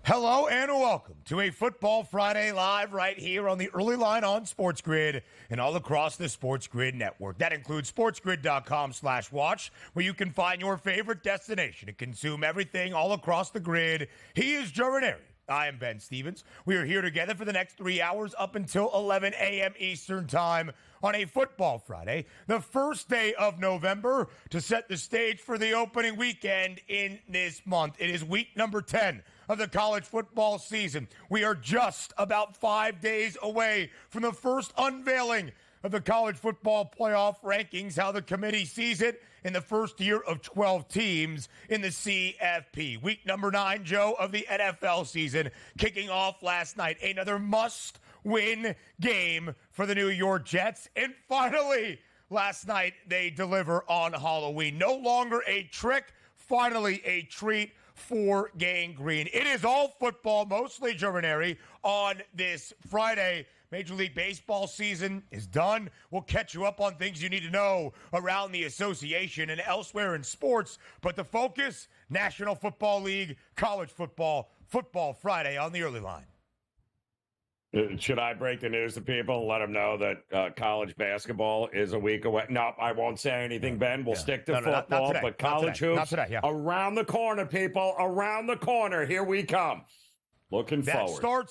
Hello and welcome to a Football Friday live right here on the early line on SportsGrid and all across the SportsGrid network. That includes sportsgrid.com/watch, where you can find your favorite destination to consume everything all across the grid. He is Joe Raineri. I am Ben Stevens. We are here together for the next 3 hours up until 11 a.m. Eastern Time on a Football Friday, the first day of November, to set the stage for the opening weekend in this month. It is week number 10 of the college football season. We are just about 5 days away from the first unveiling of the college football playoff rankings, how the committee sees it in the first year of 12 teams in the CFP. Week number 9, Joe, of the NFL season, kicking off last night. Another must-win game for the New York Jets. And finally, last night, they deliver on Halloween. No longer a trick, finally a treat for Gang Green. It is all football, mostly Joe Raineri, on this Friday. Major League Baseball season is done. We'll catch you up on things you need to know around the association and elsewhere in sports. But the focus, National Football League, college football, Football Friday on the early line. Should I break the news to people and let them know that college basketball is a week away? No, I won't say anything, Ben. We'll stick to football, not but college hoops around the corner, people. Around the corner. Here we come. Looking forward.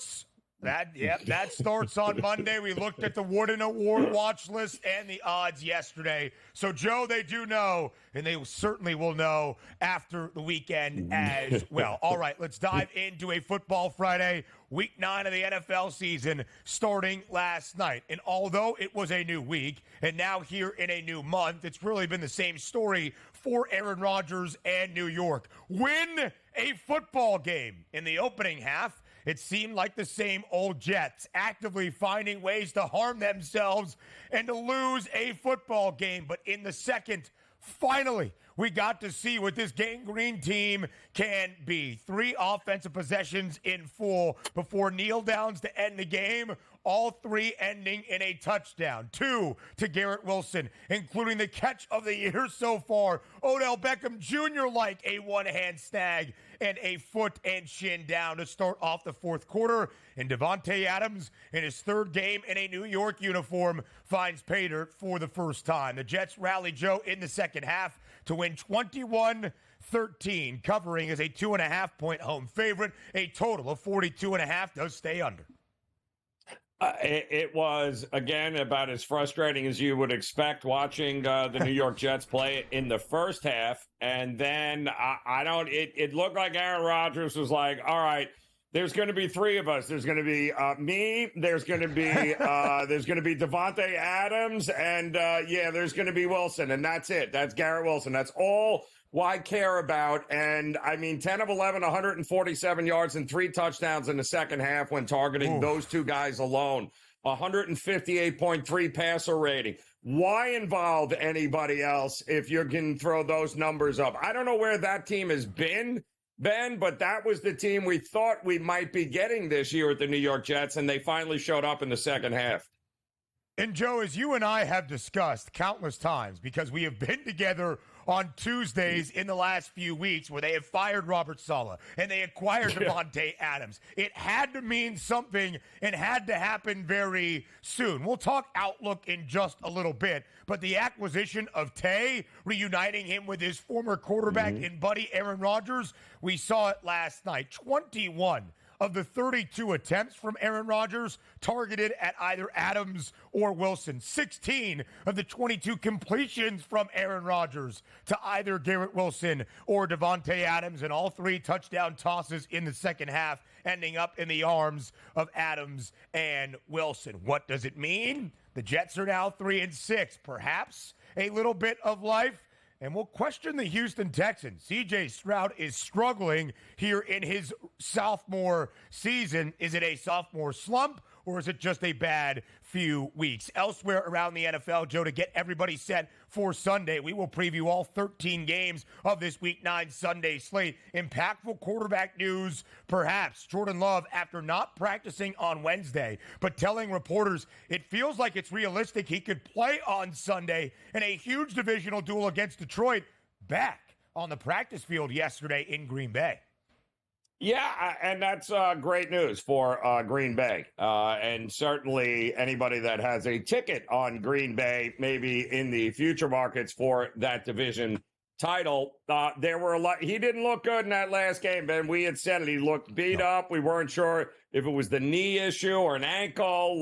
That starts on Monday. We looked at the Wooden Award watch list and the odds yesterday. So, Joe, they do know, and they certainly will know after the weekend as well. All right, let's dive into a Football Friday, Week 9 of the NFL season, starting last night. And although it was a new week, and now here in a new month, it's really been the same story for Aaron Rodgers and New York. Win a football game in the opening half. It seemed like the same old Jets, actively finding ways to harm themselves and to lose a football game. But in the second, finally, we got to see what this Gang Green team can be. 3 offensive possessions in full before kneel downs to end the game, all 3 ending in a touchdown. 2 to Garrett Wilson, including the catch of the year so far. Odell Beckham Jr. like a one-hand snag and a foot and shin down to start off the fourth quarter. And Davante Adams, in his 3rd game in a New York uniform, finds pay dirt for the first time. The Jets rally, Joe, in the second half to win 21-13, covering as a 2.5-point home favorite. A total of 42.5 does stay under. It was, again, about as frustrating as you would expect watching the New York Jets play in the first half. And then it looked like Aaron Rodgers was like, all right, there's going to be 3 of us. There's going to be me. There's going to be Davante Adams. And, there's going to be Wilson. And that's it. That's Garrett Wilson. That's all I care about. And, 10 of 11, 147 yards and 3 touchdowns in the second half when targeting those 2 guys alone. 158.3 passer rating. Why involve anybody else if you can throw those numbers up? I don't know where that team has been, Ben, but that was the team we thought we might be getting this year at the New York Jets, and they finally showed up in the second half. And, Joe, as you and I have discussed countless times, because we have been together on Tuesdays in the last few weeks where they have fired Robert Saleh and they acquired Davante Adams, it had to mean something and had to happen very soon. We'll talk outlook in just a little bit, but the acquisition of Tay, reuniting him with his former quarterback and buddy Aaron Rodgers, we saw it last night. 21 of the 32 attempts from Aaron Rodgers targeted at either Adams or Wilson. 16 of the 22 completions from Aaron Rodgers to either Garrett Wilson or Davante Adams, and all 3 touchdown tosses in the second half, ending up in the arms of Adams and Wilson. What does it mean? The Jets are now 3-6. Perhaps a little bit of life. And we'll question the Houston Texans. C.J. Stroud is struggling here in his sophomore season. Is it a sophomore slump, or is it just a bad few weeks? Elsewhere around the NFL, Joe, to get everybody set for Sunday, we will preview all 13 games of this Week 9 Sunday slate. Impactful quarterback news, perhaps. Jordan Love, after not practicing on Wednesday, but telling reporters it feels like it's realistic he could play on Sunday in a huge divisional duel against Detroit, back on the practice field yesterday in Green Bay. And that's great news for Green Bay. And certainly anybody that has a ticket on Green Bay, maybe in the future markets for that division title. There were a lot. He didn't look good in that last game, Ben. We had said it. He looked beat up. We weren't sure if it was the knee issue or an ankle,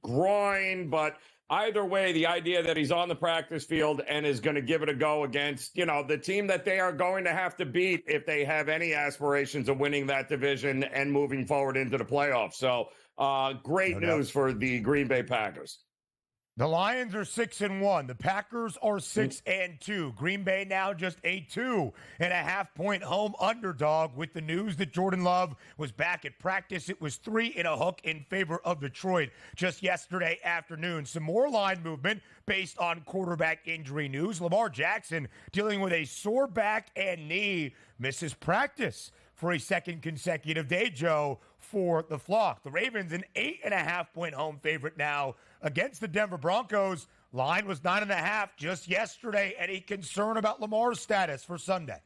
groin, but either way, the idea that he's on the practice field and is going to give it a go against, the team that they are going to have to beat if they have any aspirations of winning that division and moving forward into the playoffs. So great news for the Green Bay Packers. The Lions are 6-1. The Packers are 6-2. Green Bay now just a 2.5-point home underdog with the news that Jordan Love was back at practice. It was 3 and a hook in favor of Detroit just yesterday afternoon. Some more line movement based on quarterback injury news. Lamar Jackson dealing with a sore back and knee, misses practice for a second consecutive day, Joe, for the Flock. The Ravens an 8.5-point home favorite now against the Denver Broncos. Line was 9.5 just yesterday. Any concern about Lamar's status for Sunday?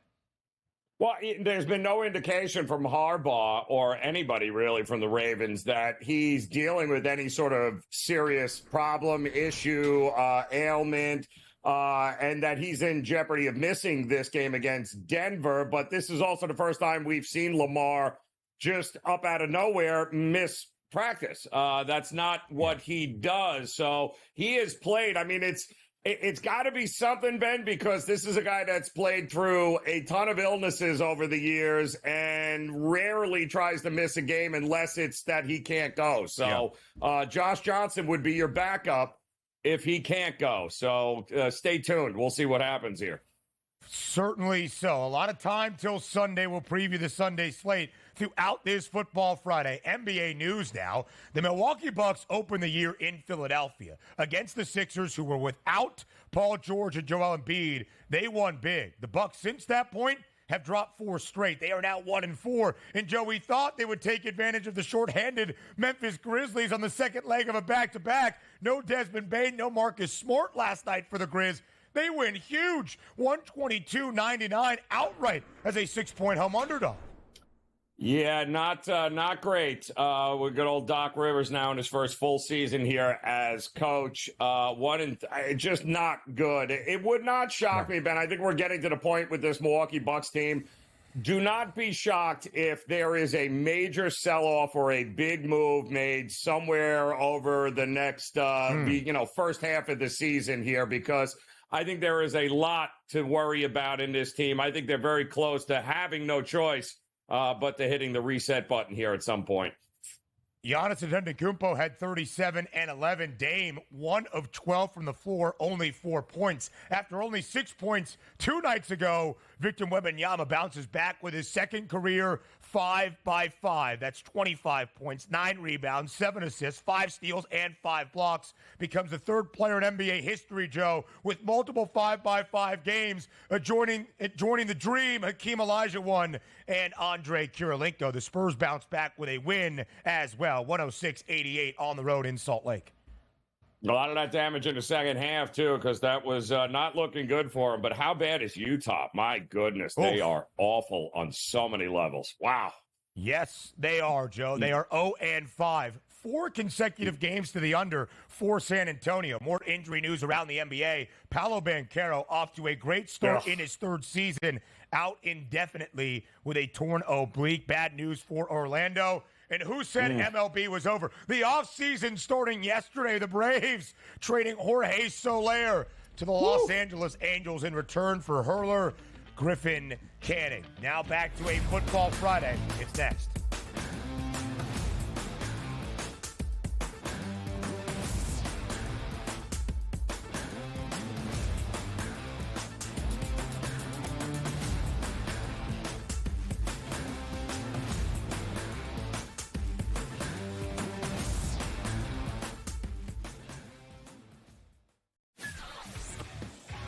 Well, there's been no indication from Harbaugh or anybody really from the Ravens that he's dealing with any sort of serious problem, issue, ailment, and that he's in jeopardy of missing this game against Denver. But this is also the first time we've seen Lamar just up out of nowhere miss practice. That's not what he does. So he has played. I mean, it's got to be something, Ben, because this is a guy that's played through a ton of illnesses over the years and rarely tries to miss a game unless it's that he can't go. So Josh Johnson would be your backup if he can't go. So stay tuned. We'll see what happens here. Certainly so. A lot of time till Sunday. We'll preview the Sunday slate throughout this Football Friday. NBA news now. The Milwaukee Bucks open the year in Philadelphia against the Sixers, who were without Paul George and Joel Embiid. They won big. The Bucks, since that point, have dropped 4 straight. They are now 1-4. And Joe, we thought they would take advantage of the shorthanded Memphis Grizzlies on the second leg of a back-to-back. No Desmond Bane, no Marcus Smart last night for the Grizz. They win huge, 122-99 outright as a 6-point home underdog. Yeah, not great. With good old Doc Rivers now in his first full season here as coach. Just not good. It would not shock me, Ben. I think we're getting to the point with this Milwaukee Bucks team. Do not be shocked if there is a major sell-off or a big move made somewhere over the next, first half of the season here, because I think there is a lot to worry about in this team. I think they're very close to having no choice but to hitting the reset button here at some point. Giannis Antetokounmpo had 37 and 11. Dame, 1 of 12 from the floor, only 4 points. After only 6 points 2 nights ago, Victor Wembanyama bounces back with his second career 5-by-5. That's 25 points, 9 rebounds, 7 assists, 5 steals, and 5 blocks. Becomes the third player in NBA history, Joe, with multiple 5-by-5 games, joining the dream, Hakeem Olajuwon and Andre Kirilenko. The Spurs bounce back with a win as well, 106-88 on the road in Salt Lake. A lot of that damage in the second half, too, because that was not looking good for them. But how bad is Utah? My goodness, they are awful on so many levels. Wow. Yes, they are, Joe. They are 0-5. 4 consecutive games to the under for San Antonio. More injury news around the NBA. Paolo Banchero off to a great start in his third season, out indefinitely with a torn oblique. Bad news for Orlando. And who said MLB was over? The offseason starting yesterday. The Braves trading Jorge Soler to the Los Angeles Angels in return for hurler Griffin Canning. Now back to a Football Friday. It's next.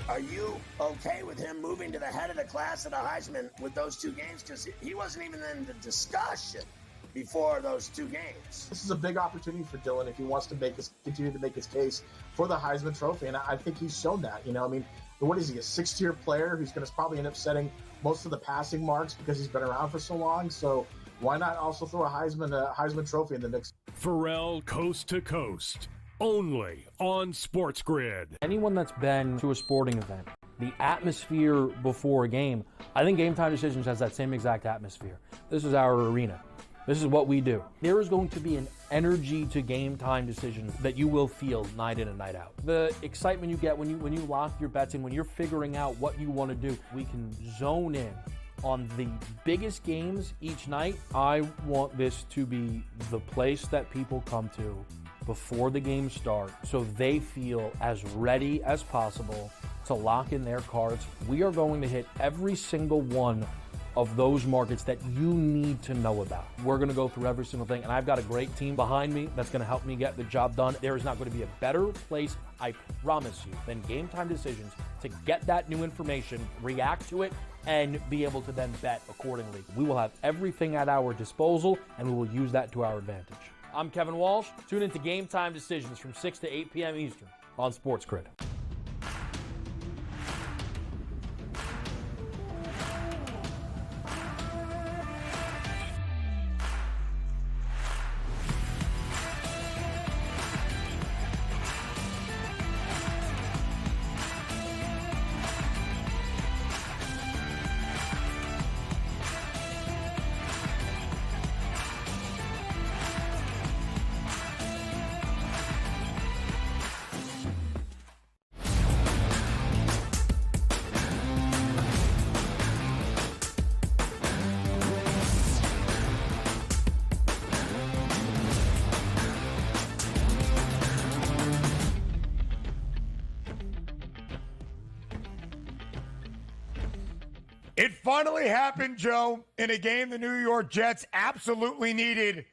Are you okay with him moving to the head of the class at a Heisman with those 2 games? Because he wasn't even in the discussion before those 2 games. This is a big opportunity for Dylan if he wants to continue to make his case for the Heisman Trophy, and I think he's shown that. what is he, a 6-tier player who's going to probably end up setting most of the passing marks because he's been around for so long. So why not also throw a Heisman Trophy in the mix? Pharrell Coast to Coast, only on SportsGrid. Anyone that's been to a sporting event, the atmosphere before a game, I think Game Time Decisions has that same exact atmosphere. This is our arena. This is what we do. There is going to be an energy to Game Time Decisions that you will feel night in and night out. The excitement you get when you lock your bets in, when you're figuring out what you want to do, we can zone in on the biggest games each night. I want this to be the place that people come to before the games start so they feel as ready as possible to lock in their cards. We are going to hit every single one of those markets that you need to know about. We're gonna go through every single thing, and I've got a great team behind me that's gonna help me get the job done. There is not gonna be a better place, I promise you, than Game Time Decisions to get that new information, react to it, and be able to then bet accordingly. We will have everything at our disposal, and we will use that to our advantage. I'm Kevin Walsh. Tune into Game Time Decisions from 6 to 8 p.m. Eastern on SportsGrid. It finally happened, Joe, in a game the New York Jets absolutely needed.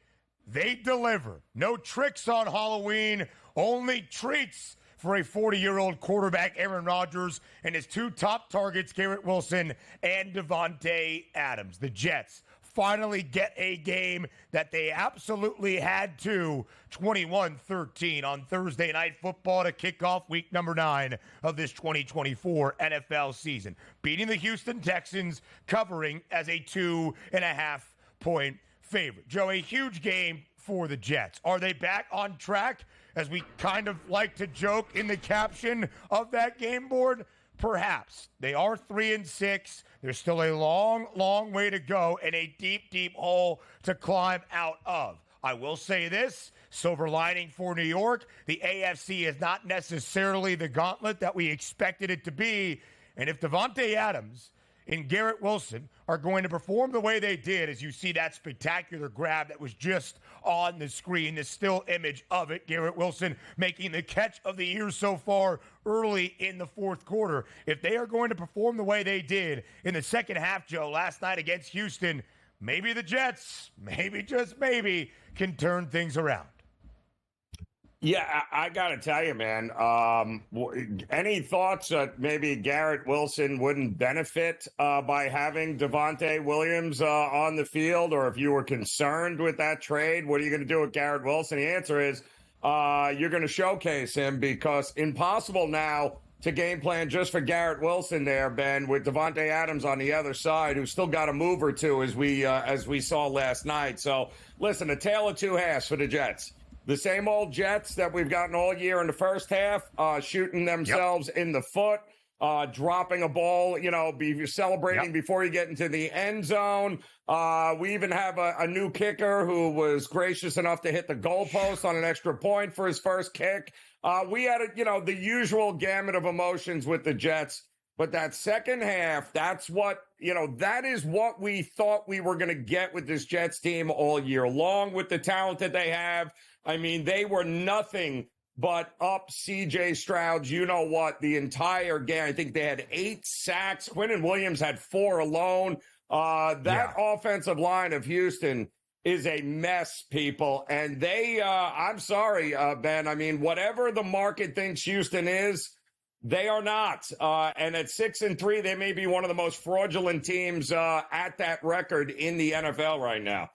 They deliver. No tricks on Halloween, only treats for a 40-year-old quarterback, Aaron Rodgers, and his two top targets, Garrett Wilson and Davante Adams. The Jets finally get a game that they absolutely had to, 21-13 on Thursday Night Football to kick off week number 9 of this 2024 NFL season, beating the Houston Texans, covering as a 2.5-point favorite. Joe, a huge game for the Jets. Are they back on track, as we kind of like to joke in the caption of that game board? Perhaps. They are 3-6. There's still a long, long way to go and a deep, deep hole to climb out of. I will say this, silver lining for New York, the AFC is not necessarily the gauntlet that we expected it to be. And if Davante Adams and Garrett Wilson are going to perform the way they did, as you see that spectacular grab that was just on the screen, the still image of it, Garrett Wilson making the catch of the year so far early in the fourth quarter. If they are going to perform the way they did in the second half, Joe, last night against Houston, maybe the Jets, maybe just maybe, can turn things around. Yeah, I got to tell you, man, any thoughts that maybe Garrett Wilson wouldn't benefit by having Davante Williams on the field, or if you were concerned with that trade, what are you going to do with Garrett Wilson? The answer is you're going to showcase him, because impossible now to game plan just for Garrett Wilson there, Ben, with Davante Adams on the other side, who's still got a move or two, as we saw last night. So, listen, a tale of two halves for the Jets. The same old Jets that we've gotten all year in the first half, shooting themselves in the foot, dropping a ball, be celebrating before you get into the end zone. We even have a new kicker who was gracious enough to hit the goalpost on an extra point for his first kick. We had, the usual gamut of emotions with the Jets. But that second half, that's what, that is what we thought we were going to get with this Jets team all year long, with the talent that they have. I mean, they were nothing but up C.J. Stroud's, the entire game. I think they had 8 sacks. Quinnen Williams had 4 alone. That offensive line of Houston is a mess, people. And they, I'm sorry, Ben, I mean, whatever the market thinks Houston is, they are not. And at 6-3, they may be one of the most fraudulent teams at that record in the NFL right now.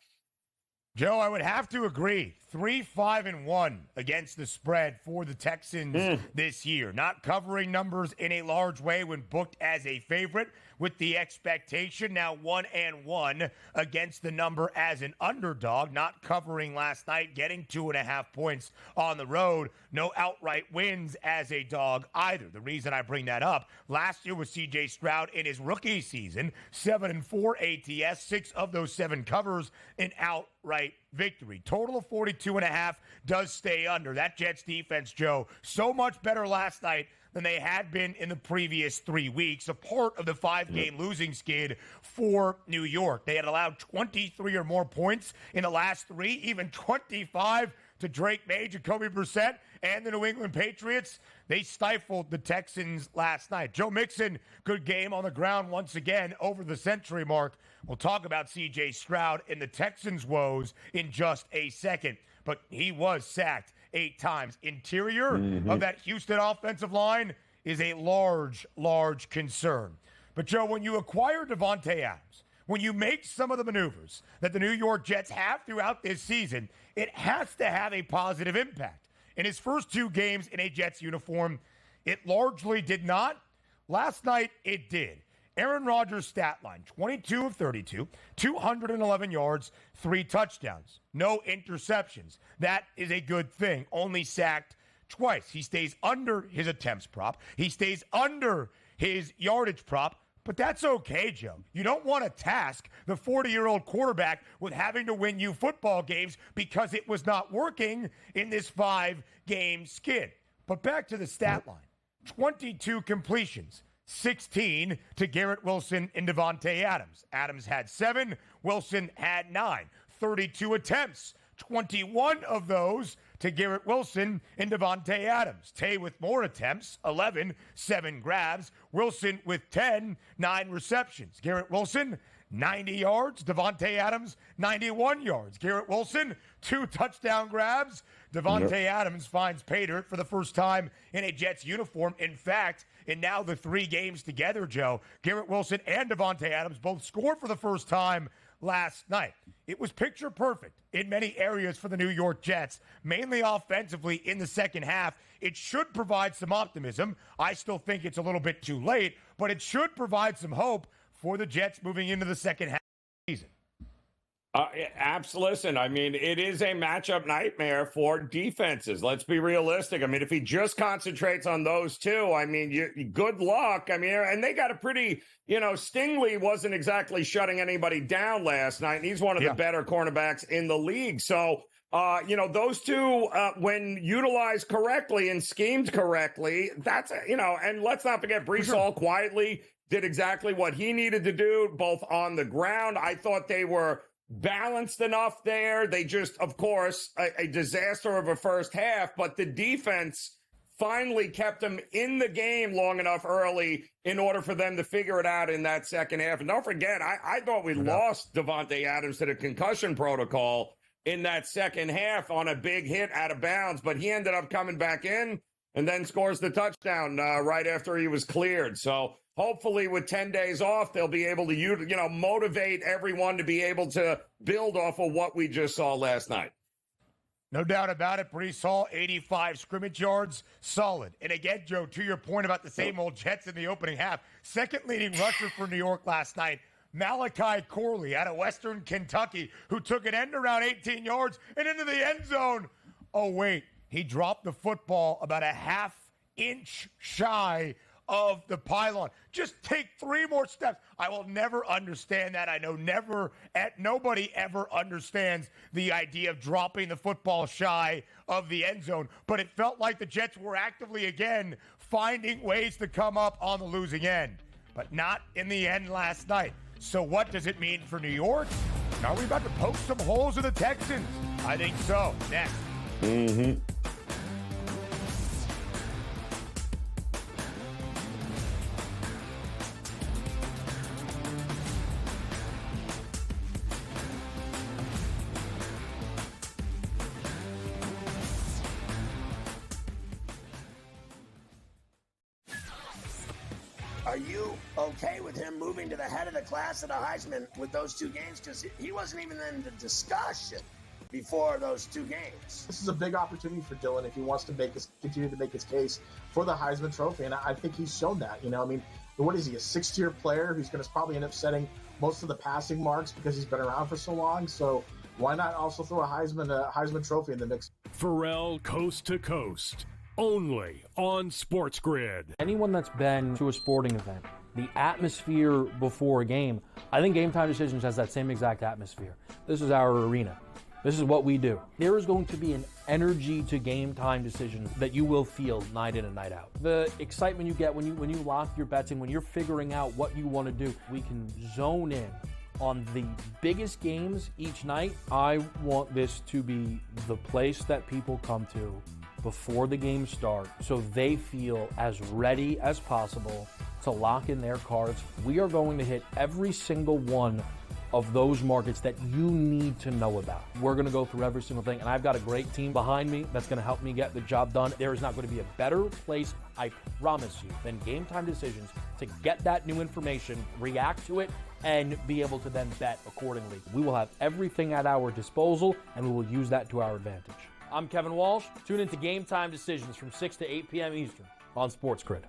Joe, I would have to agree. 3-5-1 against the spread for the Texans this year. Not covering numbers in a large way when booked as a favorite, with the expectation now 1-1 against the number as an underdog. Not covering last night, getting 2.5 points on the road. No outright wins as a dog either. The reason I bring that up, last year with C.J. Stroud in his rookie season, 7-4 ATS, 6 of those 7 covers, an outright victory. Total of 42.5 does stay under. That Jets defense, Joe, so much better last night than they had been in the previous 3 weeks, a part of the 5-game losing skid for New York. They had allowed 23 or more points in the last 3, even 25 to Drake May, Jacoby Brissett, and the New England Patriots. They stifled the Texans last night. Joe Mixon, good game on the ground once again, over the century mark. We'll talk about C.J. Stroud and the Texans' woes in just a second, but he was sacked 8 times. Interior of that Houston offensive line is a large, large concern. But, Joe, when you acquire Davante Adams, when you make some of the maneuvers that the New York Jets have throughout this season, it has to have a positive impact. In his first 2 games in a Jets uniform, it largely did not. Last night, it did. Aaron Rodgers' stat line, 22 of 32, 211 yards, 3 touchdowns, no interceptions. That is a good thing. Only sacked twice. He stays under his attempts prop. He stays under his yardage prop. But that's okay, Joe. You don't want to task the 40-year-old quarterback with having to win you football games because it was not working in this 5-game skid. But back to the stat line. 22 completions, 16 to Garrett Wilson and Davante Adams. Adams had 7, Wilson had 9. 32 attempts, 21 of those to Garrett Wilson and Davante Adams. Tay with more attempts, 11, 7 grabs. Wilson with 10, 9 receptions. Garrett Wilson, 90 yards. Davante Adams, 91 yards. Garrett Wilson, 2 touchdown grabs. Davante Adams finds pay dirt for the first time in a Jets uniform. In fact, in now the 3 games together, Joe, Garrett Wilson and Davante Adams both scored for the first time last night. It was picture perfect in many areas for the New York Jets, mainly offensively in the second half. It should provide some optimism. I still think it's a little bit too late, but it should provide some hope for the Jets moving into the second half of the season. Absolutely. Listen, I mean, it is a matchup nightmare for defenses. Let's be realistic. I mean, if he just concentrates on those 2, I mean, good luck. I mean, and they got a pretty, Stingley wasn't exactly shutting anybody down last night. And he's one of the better cornerbacks in the league. So, those 2, when utilized correctly and schemed correctly, that's, and let's not forget, Breece Hall quietly did exactly what he needed to do, both on the ground. I thought they were balanced enough there. They just, of course, a disaster of a first half, but the defense finally kept them in the game long enough early in order for them to figure it out in that second half. And don't forget, I thought we lost Davante Adams to the concussion protocol in that second half on a big hit out of bounds, but he ended up coming back in and then scores the touchdown right after he was cleared. So hopefully with 10 days off, they'll be able to, motivate everyone to be able to build off of what we just saw last night. No doubt about it. Breece Hall, 85 scrimmage yards, solid. And again, Joe, to your point about the same old Jets in the opening half, second leading rusher for New York last night, Malachi Corley out of Western Kentucky, who took an end around 18 yards and into the end zone. Oh, wait, he dropped the football about a half inch shy of the pylon. Just take 3 more steps. I will never understand that. I know nobody ever understands the idea of dropping the football shy of the end zone, but it felt like the Jets were actively again finding ways to come up on the losing end, but not in the end last night. So what does it mean for New York? Are we about to poke some holes in the Texans? I think so. Next. Are you okay with him moving to the head of the class at a Heisman with those 2 games? Because he wasn't even in the discussion before those two games. This is a big opportunity for Dylan if he wants to continue to make his case for the Heisman Trophy, and I think he's shown that. I mean, what is he, a sixth-tier player who's going to probably end up setting most of the passing marks because he's been around for so long? So why not also throw a Heisman Trophy in the mix? Pharrell Coast to Coast, only on SportsGrid. Anyone that's been to a sporting event, the atmosphere before a game, I think Game Time Decisions has that same exact atmosphere. This is our arena. This is what we do. There is going to be an energy to Game Time Decisions that you will feel night in and night out. The excitement you get when you lock your bets in, when you're figuring out what you want to do, we can zone in on the biggest games each night. I want this to be the place that people come to before the games start so they feel as ready as possible to lock in their cards. We are going to hit every single one of those markets that you need to know about. We're going to go through every single thing, and I've got a great team behind me that's going to help me get the job done. There is not going to be a better place, I promise you, than Game Time Decisions to get that new information, react to it, and be able to then bet accordingly. We will have everything at our disposal, and we will use that to our advantage. I'm Kevin Walsh. Tune into Game Time Decisions from 6 to 8 p.m. Eastern on SportsGrid.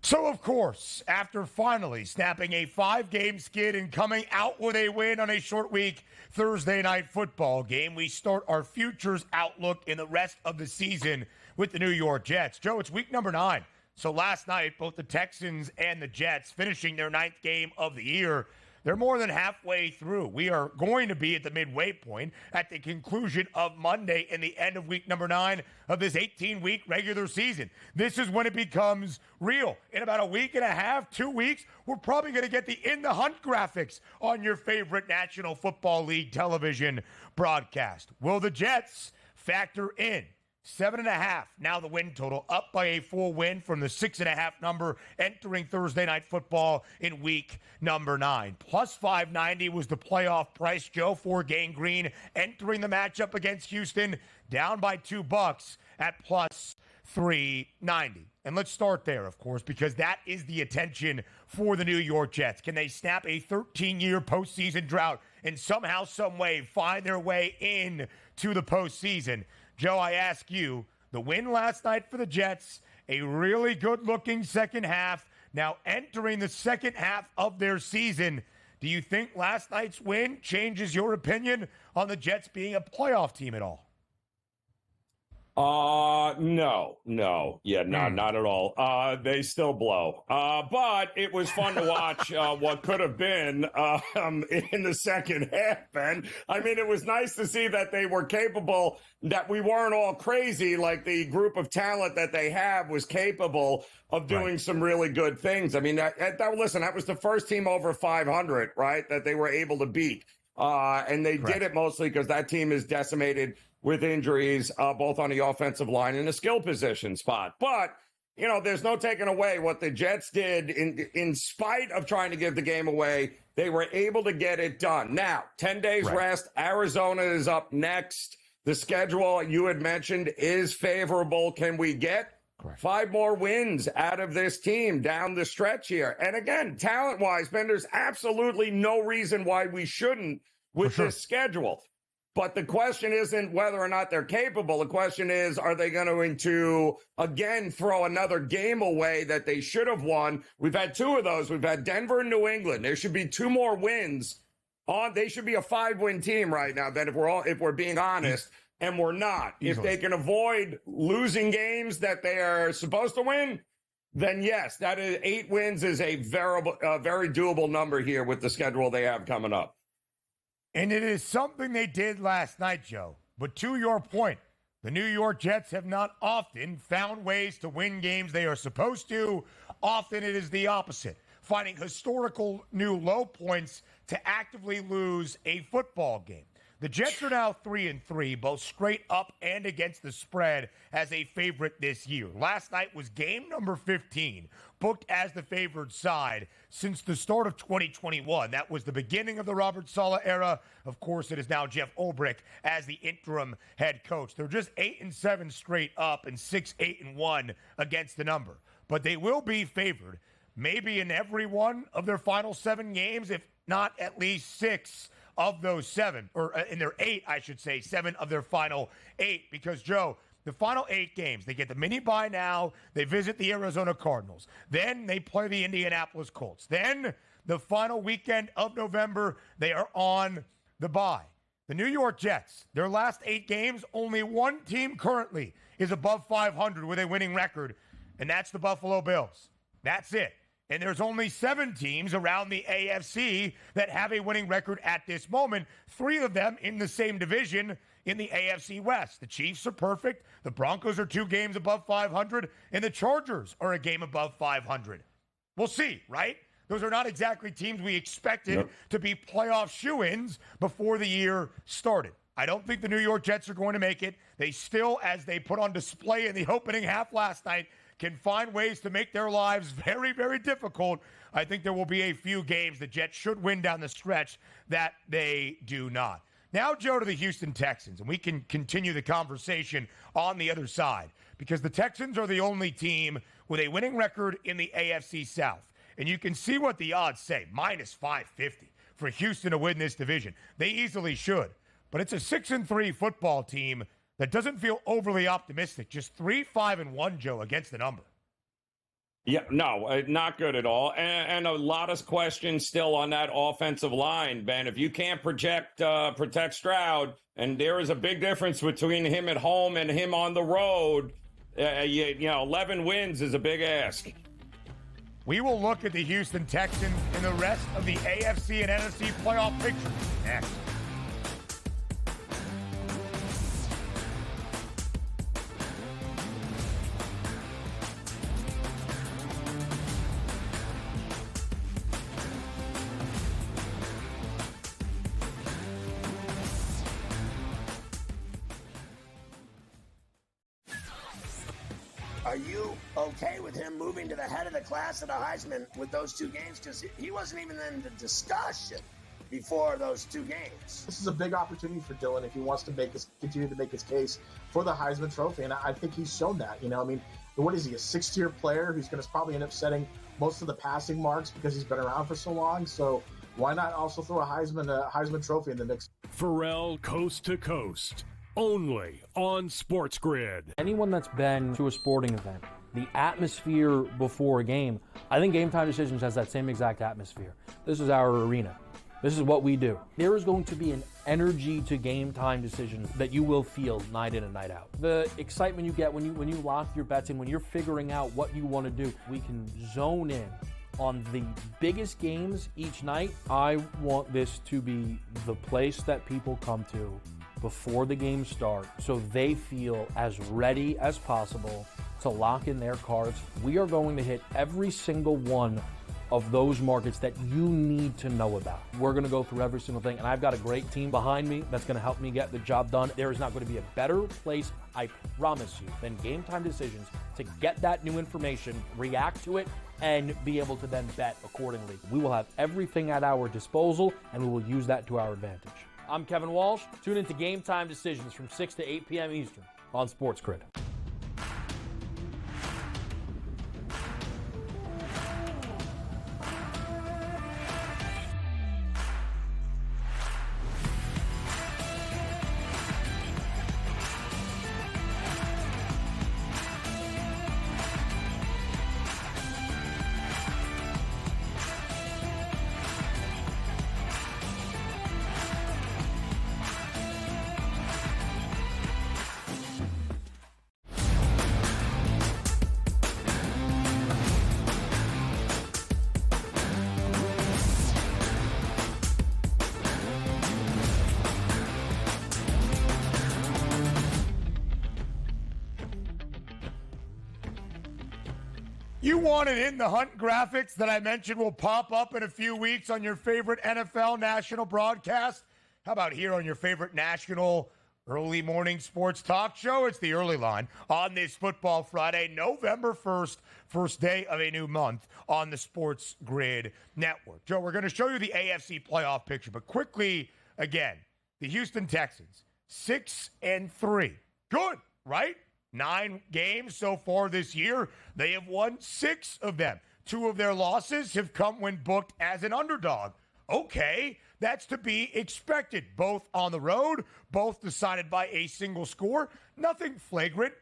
So, of course, after finally snapping a 5-game skid and coming out with a win on a short week Thursday night football game, we start our futures outlook in the rest of the season with the New York Jets. Joe, it's week number 9. So last night, both the Texans and the Jets finishing their 9th game of the year. They're more than halfway through. We are going to be at the midway point at the conclusion of Monday and the end of week number 9 of this 18-week regular season. This is when it becomes real. In about a week and a half, 2 weeks, we're probably going to get the In the Hunt graphics on your favorite National Football League television broadcast. Will the Jets factor in 7.5, now the win total, up by a full win from the 6.5 number entering Thursday night football in week number 9. Plus 590 was the playoff price, Joe, for Gang Green entering the matchup against Houston, down by $2 at plus 390. And let's start there, of course, because that is the attention for the New York Jets. Can they snap a 13-year postseason drought and somehow, some way find their way in to the postseason? Joe, I ask you, the win last night for the Jets, a really good-looking second half, now entering the second half of their season. Do you think last night's win changes your opinion on the Jets being a playoff team at all? No. Yeah, no, not at all. They still blow. But it was fun to watch what could have been in the second half, Ben. I mean, it was nice to see that they were capable, that we weren't all crazy, like the group of talent that they have was capable of doing some really good things. I mean, listen, that was the first team over 500, right, that they were able to beat. And they did it mostly because that team is decimated with injuries, both on the offensive line and the skill position spot. But, you know, there's no taking away what the Jets did. In spite of trying to give the game away, they were able to get it done. Now, 10 days rest. Arizona is up next. The schedule you had mentioned is favorable. Can we get 5 more wins out of this team down the stretch here? And again, talent-wise, Ben, there's absolutely no reason why we shouldn't with this schedule. But the question isn't whether or not they're capable. The question is, are they going to, again, throw another game away that they should have won? We've had 2 of those. We've had Denver and New England. There should be 2 more wins. They should be a 5-win team right now, Ben, if we're being honest, and we're not. If they can avoid losing games that they are supposed to win, then yes, that is 8 wins is a very doable number here with the schedule they have coming up. And it is something they did last night, Joe. But to your point, the New York Jets have not often found ways to win games they are supposed to. Often it is the opposite, finding historical new low points to actively lose a football game. The Jets are now 3-3, both straight up and against the spread as a favorite this year. Last night was game number 15, booked as the favored side since the start of 2021. That was the beginning of the Robert Saleh era. Of course, it is now Jeff Ulbrich as the interim head coach. They're just 8-7 straight up and 6-8-1 against the number. But they will be favored maybe in every one of their final 7 games, if not at least 6 of those 7, or in their 8, I should say, 7 of their final 8. Because, Joe, the final 8 games, they get the mini bye now. They visit the Arizona Cardinals. Then they play the Indianapolis Colts. Then the final weekend of November, they are on the bye. The New York Jets, their last 8 games, only one team currently is above 500 with a winning record, and that's the Buffalo Bills. That's it. And there's only 7 teams around the AFC that have a winning record at this moment, 3 of them in the same division in the AFC West. The Chiefs are perfect. The Broncos are 2 games above 500, and the Chargers are a game above 500. We'll see, right? Those are not exactly teams we expected to be playoff shoo-ins before the year started. I don't think the New York Jets are going to make it. They still, as they put on display in the opening half last night, can find ways to make their lives very, very difficult. I think there will be a few games the Jets should win down the stretch that they do not. Now, Joe, to the Houston Texans, and we can continue the conversation on the other side, because the Texans are the only team with a winning record in the AFC South. And you can see what the odds say, minus 550 for Houston to win this division. They easily should. But it's a 6-3 football team that doesn't feel overly optimistic. Just 3-5-1, Joe, against the number. Yeah, no, not good at all. And a lot of questions still on that offensive line, Ben. If you can't protect Stroud, and there is a big difference between him at home and him on the road, 11 wins is a big ask. We will look at the Houston Texans and the rest of the AFC and NFC playoff picture next. Are you okay with him moving to the head of the class at a Heisman with those 2 games? Because he wasn't even in the discussion before those 2 games. This is a big opportunity for Dylan if he wants to continue to make his case for the Heisman Trophy, and I think he's shown that. What is he, a 6th-tier player who's going to probably end up setting most of the passing marks because he's been around for so long? So why not also throw a Heisman Trophy in the mix? Pharrell Coast to Coast, only on SportsGrid. Anyone that's been to a sporting event, the atmosphere before a game, I think Game Time Decisions has that same exact atmosphere. This is our arena. This is what we do. There is going to be an energy to Game Time Decisions that you will feel night in and night out. The excitement you get when you lock your bets in, when you're figuring out what you want to do, we can zone in on the biggest games each night. I want this to be the place that people come to before the games start so they feel as ready as possible to lock in their cards. We are going to hit every single one of those markets that you need to know about. We're going to go through every single thing, and I've got a great team behind me that's going to help me get the job done. There is not going to be a better place, I promise you, than Game Time Decisions to get that new information, react to it, and be able to then bet accordingly. We will have everything at our disposal, and we will use that to our advantage. I'm Kevin Walsh. Tune into Game Time Decisions from 6 to 8 p.m. Eastern on SportsGrid. You want it in the Hunt graphics that I mentioned will pop up in a few weeks on your favorite NFL national broadcast? How about here on your favorite national early morning sports talk show? It's the Early Line on this Football Friday, November 1st, first day of a new month on the SportsGrid network. Joe, we're going to show you the AFC playoff picture, but quickly, again, the Houston Texans, 6-3. Good, right? 9 games so far this year. They have won 6 of them. 2 of their losses have come when booked as an underdog. Okay, that's to be expected. Both on the road, both decided by a single score. Nothing flagrant.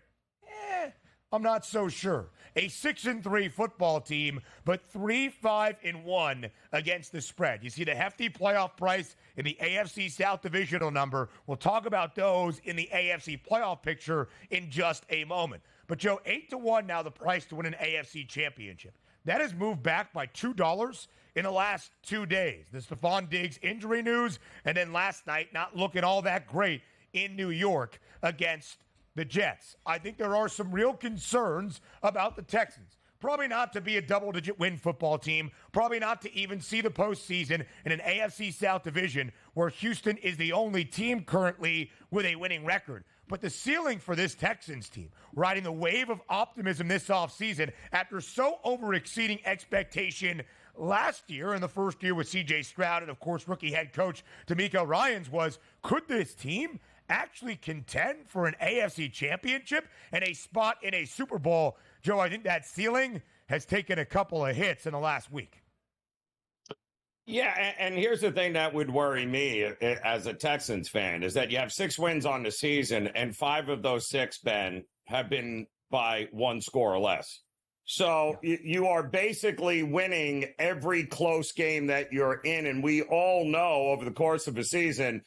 I'm not so sure. A 6-3 football team, but 3-5-1 against the spread. You see the hefty playoff price in the AFC South divisional number. We'll talk about those in the AFC playoff picture in just a moment. But Joe, 8-1 now the price to win an AFC championship. That has moved back by $2 in the last 2 days. The Stephon Diggs injury news, and then last night not looking all that great in New York against the Jets. I think there are some real concerns about the Texans. Probably not to be a double-digit win football team. Probably not to even see the postseason in an AFC South division where Houston is the only team currently with a winning record. But the ceiling for this Texans team, riding the wave of optimism this offseason after so over-exceeding expectation last year in the first year with C.J. Stroud and, of course, rookie head coach D'Amico Ryans was, could this team actually contend for an AFC championship and a spot in a Super Bowl? Joe, I think that ceiling has taken a couple of hits in the last week. Yeah, and here's the thing that would worry me as a Texans fan is that you have 6 wins on the season, and 5 of those 6, Ben, have been by 1 score or less. So you are basically winning every close game that you're in, and we all know over the course of a season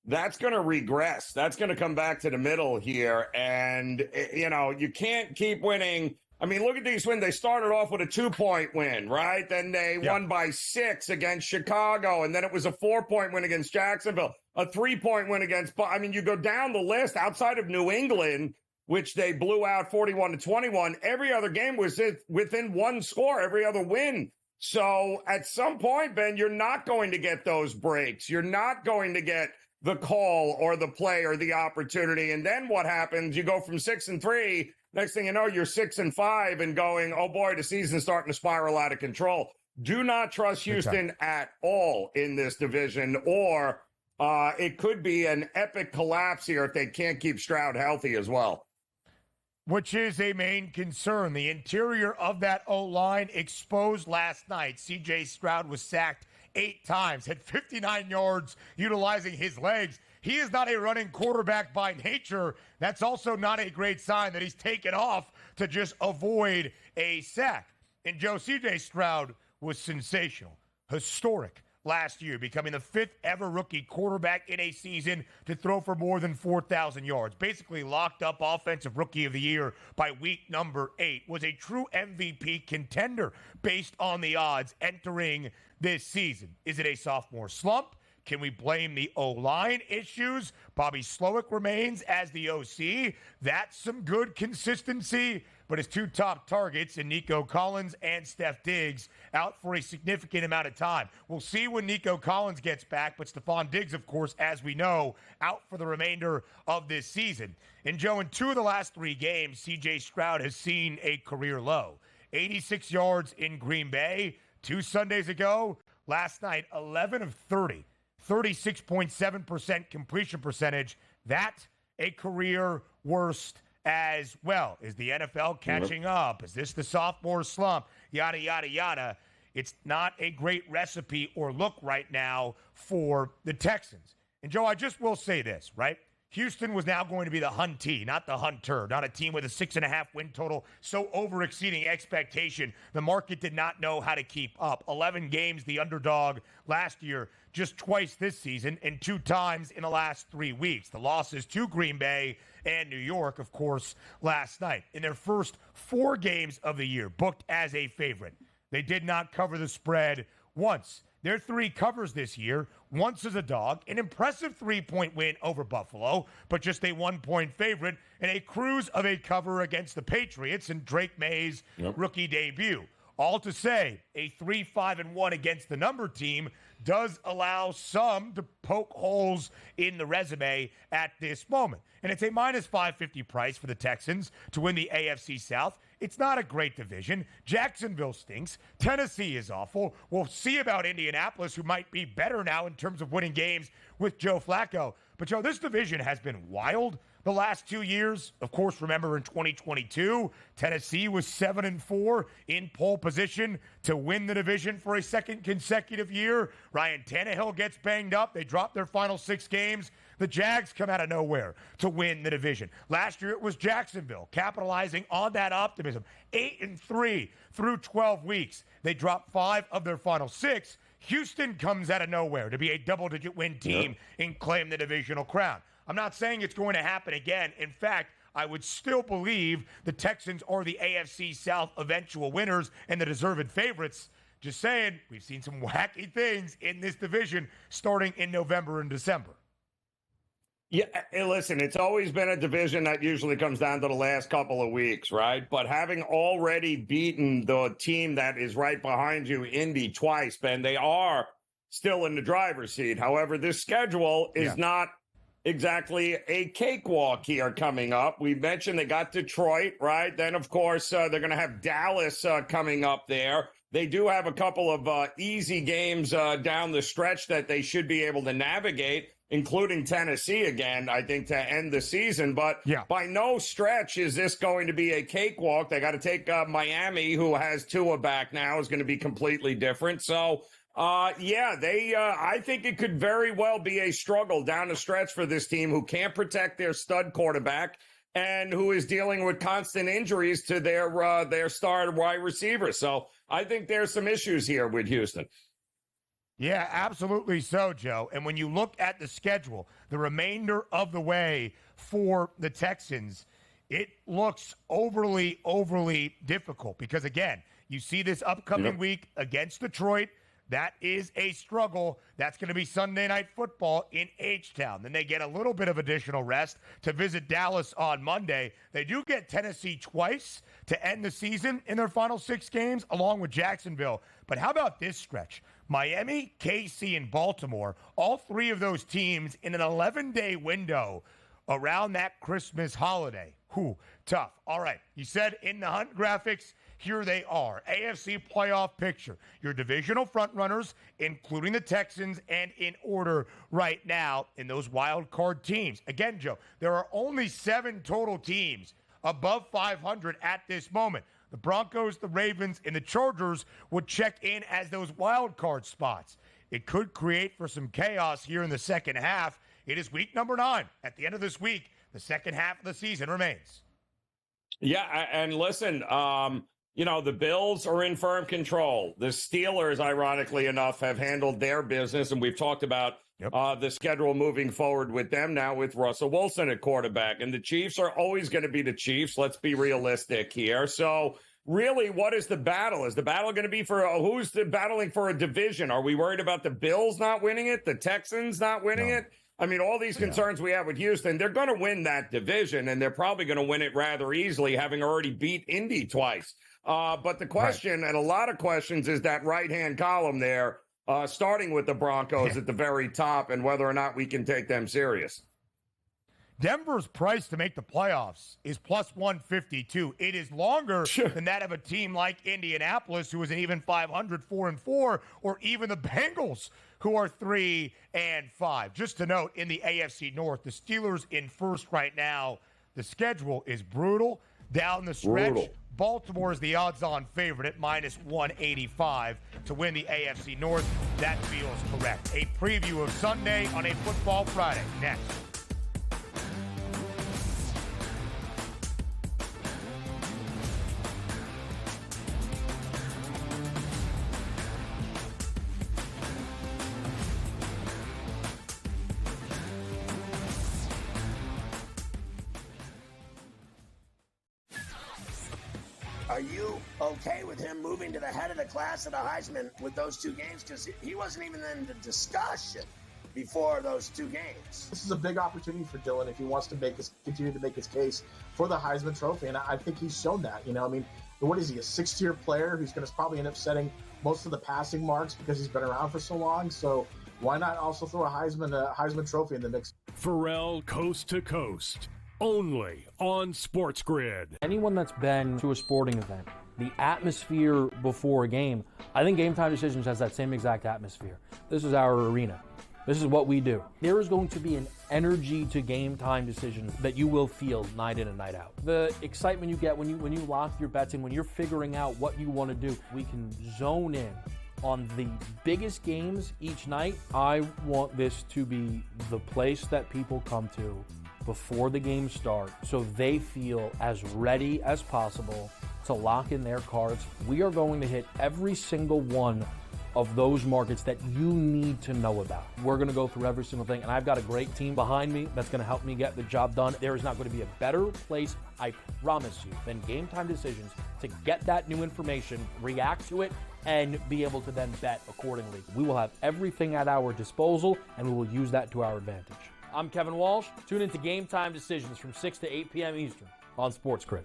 that's going to regress. That's going to come back to the middle here, and, you know, you can't keep winning. I mean, look at these wins. They started off with a 2-point win, right? Then they won by 6 against Chicago. And then it was a 4-point win against Jacksonville, a 3-point win against, I mean, you go down the list outside of New England, which they blew out 41-21. Every other game was within 1 score, every other win. So at some point, Ben, you're not going to get those breaks. You're not going to get the call or the play or the opportunity. And then what happens? You go from 6-3. Next thing you know, you're 6-5 and going, oh boy, the season's starting to spiral out of control. Do not trust Houston at all in this division, or it could be an epic collapse here if they can't keep Stroud healthy as well. Which is a main concern. The interior of that O-line exposed last night. C.J. Stroud was sacked 8 times, had 59 yards utilizing his legs. He is not a running quarterback by nature. That's also not a great sign that he's taken off to just avoid a sack. And Joe, C.J. Stroud was sensational, historic last year, becoming the 5th ever rookie quarterback in a season to throw for more than 4,000 yards. Basically locked up Offensive Rookie of the Year by week number 8. Was a true MVP contender based on the odds entering this season. Is it a sophomore slump? Can we blame the O-line issues? Bobby Slowick remains as the OC. That's some good consistency. But his 2 top targets in Nico Collins and Steph Diggs out for a significant amount of time. We'll see when Nico Collins gets back, but Stephon Diggs, of course, as we know, out for the remainder of this season. And Joe, in 2 of the last 3 games, C.J. Stroud has seen a career low. 86 yards in Green Bay 2 Sundays ago. Last night, 11 of 30. 36.7% completion percentage. That's a career worst as well. Is the NFL catching up? Is this the sophomore slump? Yada, yada, yada. It's not a great recipe or look right now for the Texans. And, Joe, I just will say this, right? Houston was now going to be the huntee, not the hunter, not a team with a 6.5 win total, so over-exceeding expectation. The market did not know how to keep up. 11 games, the underdog last year, just twice this season, and 2 times in the last 3 weeks. The losses to Green Bay and New York, of course, last night. In their first 4 games of the year, booked as a favorite. They did not cover the spread once. their 3 covers this year, once as a dog, an impressive 3-point win over Buffalo, but just a 1-point favorite, and a cruise of a cover against the Patriots in Drake May's rookie debut. All to say, a 3-5-1 against the number team does allow some to poke holes in the resume at this moment. And it's a minus 550 price for the Texans to win the AFC South. It's not a great division. Jacksonville stinks. Tennessee is awful. We'll see about Indianapolis, who might be better now in terms of winning games with Joe Flacco. But, Joe, this division has been wild the last 2 years. Of course, remember in 2022, Tennessee was 7-4 in pole position to win the division for a second consecutive year. Ryan Tannehill gets banged up. They drop their final 6 games. The Jags come out of nowhere to win the division. Last year, it was Jacksonville capitalizing on that optimism. 8-3 through 12 weeks. They dropped 5 of their final 6. Houston comes out of nowhere to be a double-digit win team and claim the divisional crown. I'm not saying it's going to happen again. In fact, I would still believe the Texans are the AFC South eventual winners and the deserved favorites. Just saying, we've seen some wacky things in this division starting in November and December. Yeah, hey, listen, it's always been a division that usually comes down to the last couple of weeks, right? But having already beaten the team that is right behind you, Indy, twice, Ben, they are still in the driver's seat. However, this schedule is not exactly a cakewalk here coming up. We mentioned they got Detroit, right? Then, of course, they're going to have Dallas coming up there. They do have a couple of easy games down the stretch that they should be able to navigate, including Tennessee again, I think, to end the season. But by no stretch is this going to be a cakewalk. They got to take Miami, who has Tua back now, is going to be completely different. So, I think it could very well be a struggle down the stretch for this team who can't protect their stud quarterback and who is dealing with constant injuries to their star wide receiver. So I think there's some issues here with Houston. Yeah, absolutely so, Joe. And when you look at the schedule, the remainder of the way for the Texans, it looks overly difficult because, again, you see this upcoming week against Detroit. That is a struggle. That's going to be Sunday Night Football in H-Town. Then they get a little bit of additional rest to visit Dallas on Monday. They do get Tennessee twice to end the season in their final 6 games, along with Jacksonville. But how about this stretch? Miami, KC, and Baltimore, all 3 of those teams in an 11-day window around that Christmas holiday. Tough. All right, you said in the Hunt graphics, here they are. AFC playoff picture. Your divisional frontrunners, including the Texans, and in order right now in those wild card teams. Again, Joe, there are only 7 total teams above 500 at this moment. The Broncos, the Ravens, and the Chargers would check in as those wild card spots. It could create for some chaos here in the second half. It is week number 9. At the end of this week, the second half of the season remains. Yeah, and listen, the Bills are in firm control. The Steelers, ironically enough, have handled their business, and we've talked about the schedule moving forward with them now with Russell Wilson at quarterback. And the Chiefs are always going to be the Chiefs. Let's be realistic here. So really, what is the battle? Is the battle going to be for who's battling for a division? Are we worried about the Bills not winning it, the Texans not winning it? I mean, all these concerns we have with Houston, they're going to win that division, and they're probably going to win it rather easily, having already beat Indy twice. But the question, and a lot of questions, is that right-hand column there, starting with the Broncos at the very top, and whether or not we can take them serious. Denver's price to make the playoffs is plus 152. It is longer than that of a team like Indianapolis, who is an even 500, 4-4, or even the Bengals, who are 3-5. Just to note, in the AFC North, the Steelers in first right now. The schedule is brutal down the stretch. Baltimore is the odds-on favorite at minus 185 to win the AFC North. That feels correct. A preview of Sunday on a Football Friday. Next. Are you okay with him moving to the head of the class at the Heisman with those two games? Because he wasn't even in the discussion before those two games. This is a big opportunity for Dylan if he wants to continue to make his case for the Heisman Trophy, and I think he's shown that. I mean, what is he, a six-tier player who's going to probably end up setting most of the passing marks because he's been around for so long? So why not also throw a Heisman Trophy in the mix? Pharrell Coast to Coast, only on SportsGrid. Anyone that's been to a sporting event, the atmosphere before a game, I think Game Time Decisions has that same exact atmosphere. This is our arena. This is what we do. There is going to be an energy to Game Time Decisions that you will feel night in and night out. The excitement you get when you lock your bets in, when you're figuring out what you want to do, we can zone in on the biggest games each night. I want this to be the place that people come to before the games start so they feel as ready as possible to lock in their cards. We are going to hit every single one of those markets that you need to know about. We're going to go through every single thing, and I've got a great team behind me that's going to help me get the job done. There is not going to be a better place, I promise you, than Game Time Decisions to get that new information, react to it, and be able to then bet accordingly. We will have everything at our disposal, and we will use that to our advantage. I'm Kevin Walsh. Tune into Game Time Decisions from 6 to 8 p.m. Eastern on SportsGrid.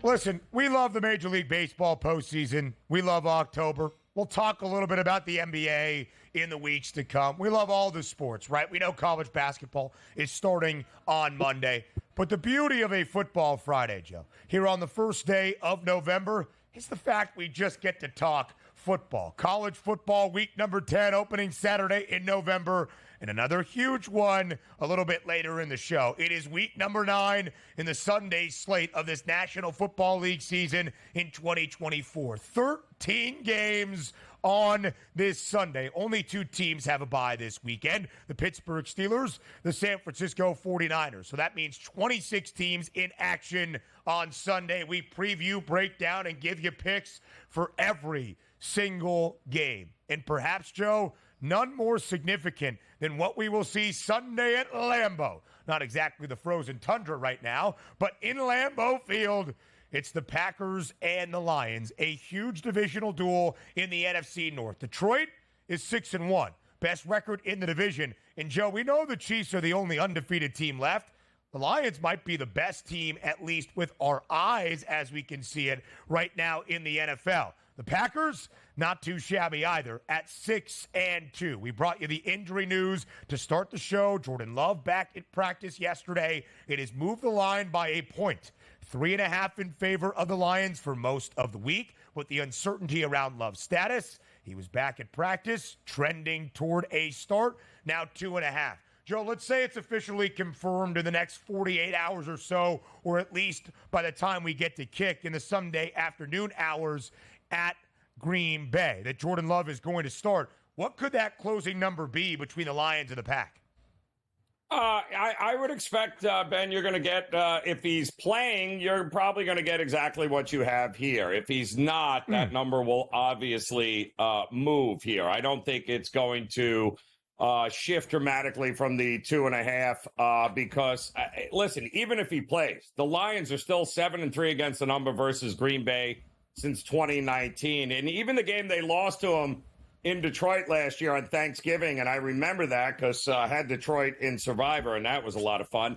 Listen, we love the Major League Baseball postseason. We love October. We'll talk a little bit about the NBA in the weeks to come. We love all the sports, right? We know college basketball is starting on Monday. But the beauty of a football Friday, Joe, here on the first day of November, is the fact we just get to talk football. College football week number 10 opening Saturday in November. And another huge one a little bit later in the show. It is week number 9 in the Sunday slate of this National Football League season in 2024. 13 games on this Sunday. Only 2 teams have a bye this weekend. The Pittsburgh Steelers, the San Francisco 49ers. So that means 26 teams in action on Sunday. We preview, break down, and give you picks for every single game. And perhaps, Joe, none more significant than what we will see Sunday at Lambeau. Not exactly the frozen tundra right now, but in Lambeau Field, it's the Packers and the Lions, a huge divisional duel in the NFC North. Detroit is 6-1, best record in the division. And, Joe, we know the Chiefs are the only undefeated team left. The Lions might be the best team, at least with our eyes as we can see it right now in the NFL. The Packers, not too shabby either, at 6-2. We brought you the injury news to start the show. Jordan Love back in practice yesterday. It has moved the line by a point. 3.5 in favor of the Lions for most of the week. With the uncertainty around Love's status, he was back at practice, trending toward a start. Now 2.5. Joe, let's say it's officially confirmed in the next 48 hours or so, or at least by the time we get to kick in the Sunday afternoon hours at Green Bay, that Jordan Love is going to start. What could that closing number be between the Lions and the Pack? I would expect, Ben, you're going to get, if he's playing, you're probably going to get exactly what you have here. If he's not, that number will obviously move here. I don't think it's going to shift dramatically from the 2.5 because, listen, even if he plays, the Lions are still 7-3 against the number versus Green Bay since 2019. And even the game they lost to him in Detroit last year on Thanksgiving, and I remember that because I had Detroit in Survivor, and that was a lot of fun.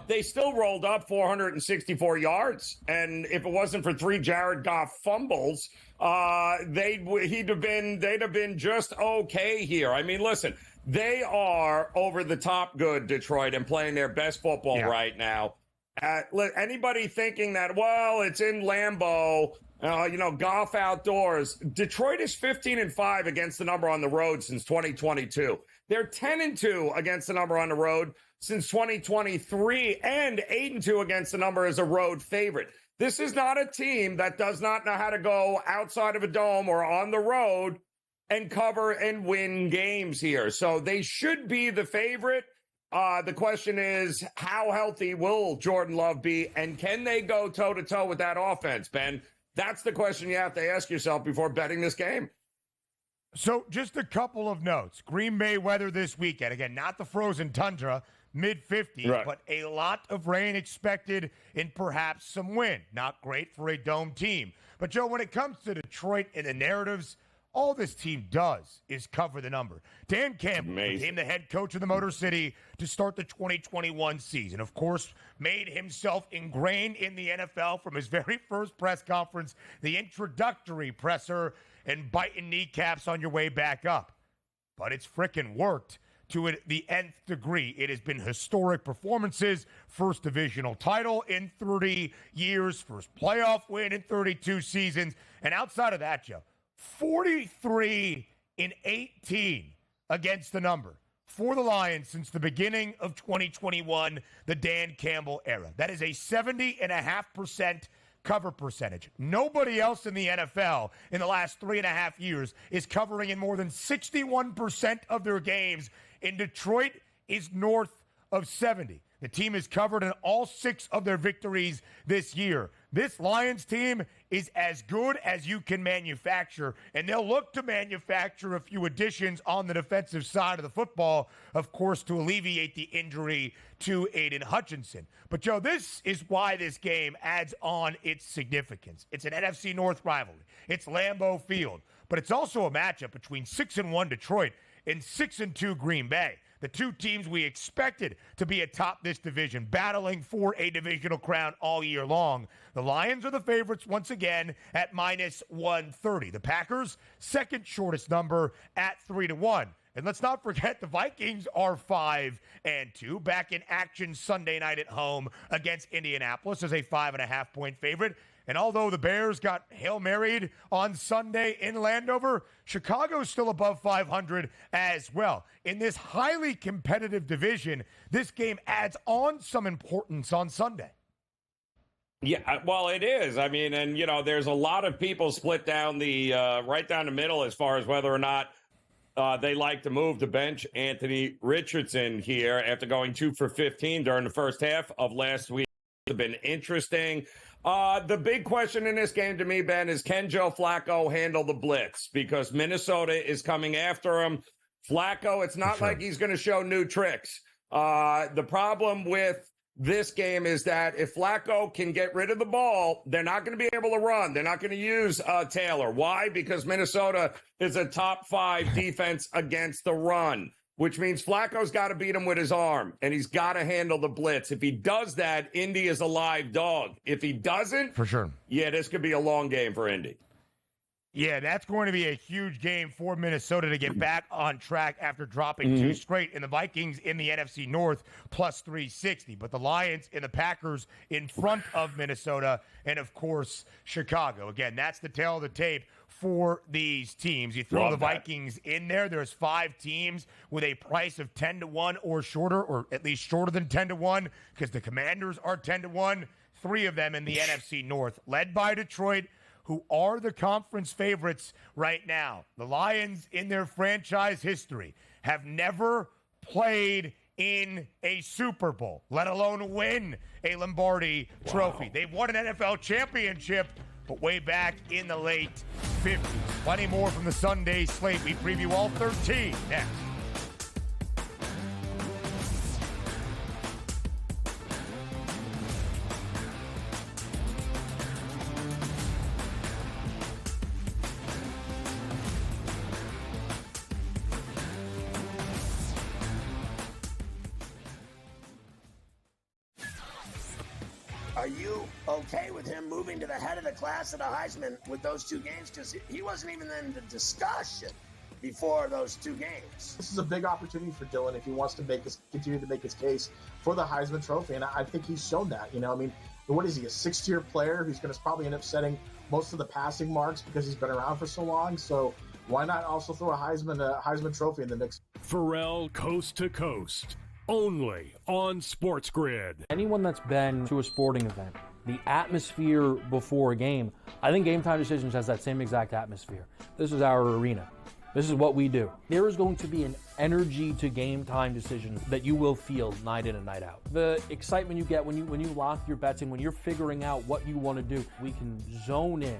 They still rolled up 464 yards, and if it wasn't for 3 Jared Goff fumbles, they'd have been just okay here. I mean, listen, they are over the top good, Detroit, and playing their best football right now. Anybody thinking that, well, it's in Lambeau, golf outdoors. Detroit is 15-5 against the number on the road since 2022. They're 10-2 against the number on the road since 2023, and 8-2 against the number as a road favorite. This is not a team that does not know how to go outside of a dome or on the road and cover and win games here. So they should be the favorite. The question is, how healthy will Jordan Love be, and can they go toe-to-toe with that offense, Ben? That's the question you have to ask yourself before betting this game. So just a couple of notes. Green Bay weather this weekend. Again, not the frozen tundra, mid-50s, right, but a lot of rain expected and perhaps some wind. Not great for a dome team. But, Joe, when it comes to Detroit and the narratives, all this team does is cover the number. Dan Campbell became the head coach of the Motor City to start the 2021 season. Of course, made himself ingrained in the NFL from his very first press conference, the introductory presser, and biting kneecaps on your way back up. But it's frickin' worked to the nth degree. It has been historic performances, first divisional title in 30 years, first playoff win in 32 seasons, and outside of that, Joe, 43-18 against the number for the Lions since the beginning of 2021, the Dan Campbell era. That is a 70.5% cover percentage. Nobody else in the NFL in the last 3.5 years is covering in more than 61% of their games. In Detroit is north of 70. The team is covered in all 6 of their victories this year. This Lions team is as good as you can manufacture, and they'll look to manufacture a few additions on the defensive side of the football, of course, to alleviate the injury to Aiden Hutchinson. But, Joe, this is why this game adds on its significance. It's an NFC North rivalry. It's Lambeau Field. But it's also a matchup between 6-1 Detroit and 6-2 Green Bay. The two teams we expected to be atop this division, battling for a divisional crown all year long. The Lions are the favorites once again at -130. The Packers, second shortest number at 3-1. And let's not forget the Vikings are 5-2, back in action Sunday night at home against Indianapolis as a 5.5-point favorite. And although the Bears got Hail Married on Sunday in Landover, Chicago's still above 500 as well. In this highly competitive division, this game adds on some importance on Sunday. Yeah, well, it is. I mean, and, there's a lot of people split down right down the middle as far as whether or not they like to move to bench Anthony Richardson here after going 2 for 15 during the first half of last week. It's been interesting. The big question in this game to me, Ben, is can Joe Flacco handle the blitz? Because Minnesota is coming after him. Flacco, it's not like he's going to show new tricks. The problem with this game is that if Flacco can get rid of the ball, they're not going to be able to run. They're not going to use Taylor. Why? Because Minnesota is a top 5 defense against the run, which means Flacco's got to beat him with his arm, and he's got to handle the blitz. If he does that, Indy is a live dog. If he doesn't, for sure, this could be a long game for Indy. Yeah, that's going to be a huge game for Minnesota to get back on track after dropping 2 straight. And the Vikings in the NFC North plus 360. But the Lions and the Packers in front of Minnesota and, of course, Chicago. Again, that's the tail of the tape for these teams. You throw the Vikings in there, there's 5 teams with a price of 10-1 or shorter, or at least shorter than 10-1, because the Commanders are 10-1. 3 of them in the NFC North, led by Detroit, who are the conference favorites right now. The Lions, in their franchise history, have never played in a Super Bowl, let alone win a Lombardi trophy. They've won an NFL championship, but way back in the late 50s. Plenty more from the Sunday slate. We preview all 13 next. Are you okay with him moving to the head of the class at the Heisman with those 2 games? Because he wasn't even in the discussion before those two games. This is a big opportunity for Dylan if he wants to continue to make his case for the Heisman Trophy, and I think he's shown that. I mean, what is he, a sixth-tier player who's going to probably end up setting most of the passing marks because he's been around for so long? So why not also throw a Heisman Trophy in the mix? Pharrell Coast to Coast, only on SportsGrid. Anyone that's been to a sporting event, the atmosphere before a game, I think Game Time Decisions has that same exact atmosphere. This is our arena. This is what we do. There is going to be an energy to Game Time Decisions that you will feel night in and night out. The excitement you get when you lock your bets in, when you're figuring out what you want to do, we can zone in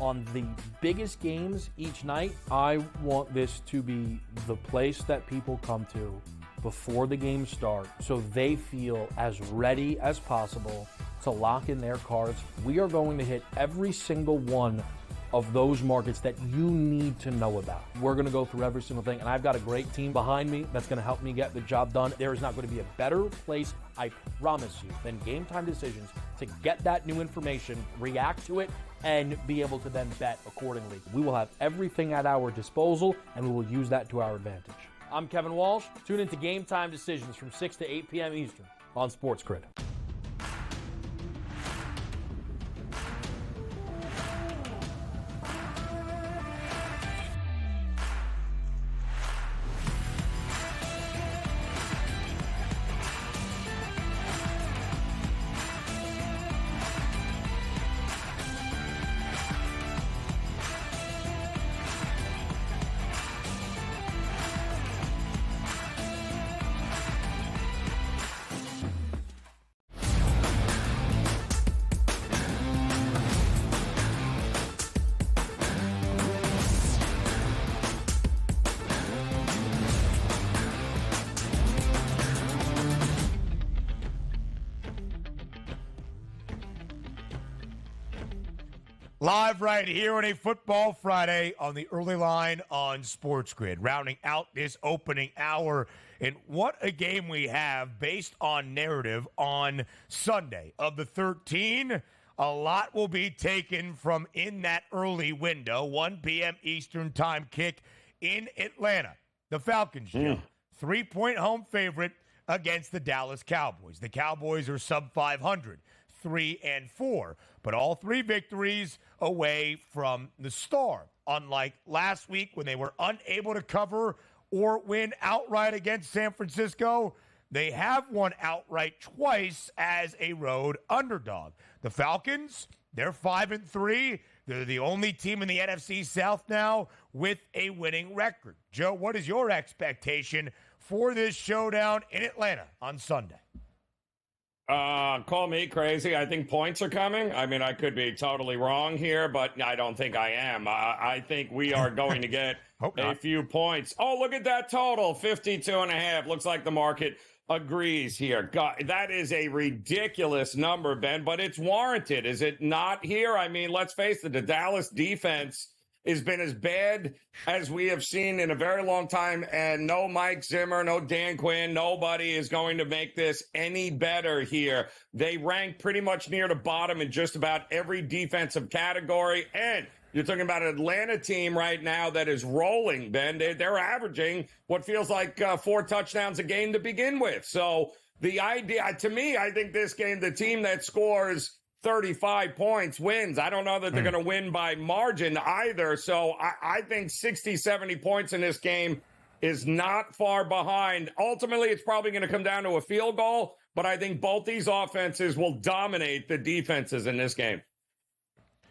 on the biggest games each night. I want this to be the place that people come to before the games start so they feel as ready as possible to lock in their cards. We are going to hit every single one of those markets that you need to know about. We're going to go through every single thing, and I've got a great team behind me that's going to help me get the job done. There is not going to be a better place, I promise you, than Game Time Decisions to get that new information, react to it, and be able to then bet accordingly. We will have everything at our disposal, and we will use that to our advantage. I'm Kevin Walsh. Tune into Game Time Decisions from 6 to 8 p.m. Eastern on SportsGrid. Live right here on a Football Friday on the early line on SportsGrid, rounding out this opening hour. And what a game we have based on narrative on Sunday. Of the 13, a lot will be taken from in that early window, 1 p.m. Eastern time kick in Atlanta. The Falcons, Joe, 3-point home favorite against the Dallas Cowboys. The Cowboys are sub 500, 3-4, but all three victories away from the Star. Unlike last week when they were unable to cover or win outright against San Francisco, they have won outright twice as a road underdog. The Falcons, they're 5-3. They're the only team in the NFC South now with a winning record. Joe, what is your expectation for this showdown in Atlanta on Sunday? Call me crazy. I think points are coming. I mean, I could be totally wrong here, but I don't think I am. I think we are going to get a few points. Oh, look at that total, 52.5. Looks like the market agrees here. God, that is a ridiculous number, Ben, but it's warranted. Is it not here? I mean, let's face it, the Dallas defense has been as bad as we have seen in a very long time, and no Mike Zimmer, no Dan Quinn, nobody is going to make this any better here. They rank pretty much near the bottom in just about every defensive category, and you're talking about an Atlanta team right now that is rolling, Ben. They're averaging what feels like 4 touchdowns a game to begin with. So the idea, to me, I think this game, the team that scores 35 points wins. I don't know that they're going to win by margin either. So I think 60, 70 points in this game is not far behind. Ultimately, it's probably going to come down to a field goal, but I think both these offenses will dominate the defenses in this game.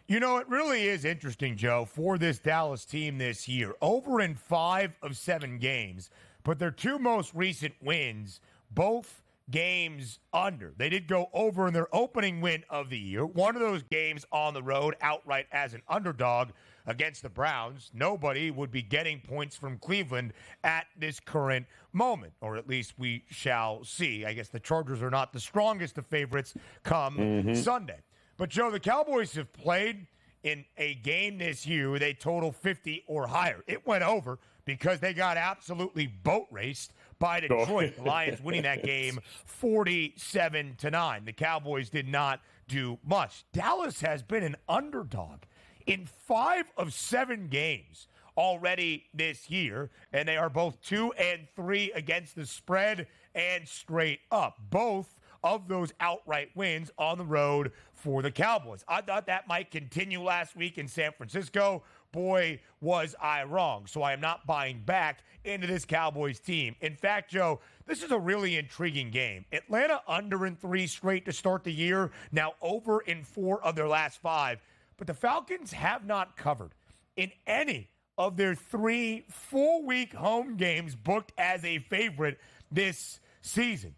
You know, it really is interesting, Joe, for this Dallas team this year. Over in 5 of 7 games, but their 2 most recent wins, both games under. They did go over in their opening win of the year. One of those games on the road outright as an underdog against the Browns. Nobody would be getting points from Cleveland at this current moment, or at least we shall see. I guess the Chargers are not the strongest of favorites come Sunday. But, Joe, the Cowboys have played in a game this year where they total 50 or higher. It went over because they got absolutely boat raced by Detroit. The Lions winning that game 47-9. The Cowboys did not do much. Dallas has been an underdog in 5 of 7 games already this year, and they are both 2-3 against the spread and straight up. Both of those outright wins on the road for the Cowboys. I thought that might continue last week in San Francisco. Boy, was I wrong. So I am not buying back into this Cowboys team. In fact, Joe, this is a really intriguing game. Atlanta under in 3 straight to start the year, now over in 4 of their last 5. But the Falcons have not covered in any of their 3 full-week home games booked as a favorite this season,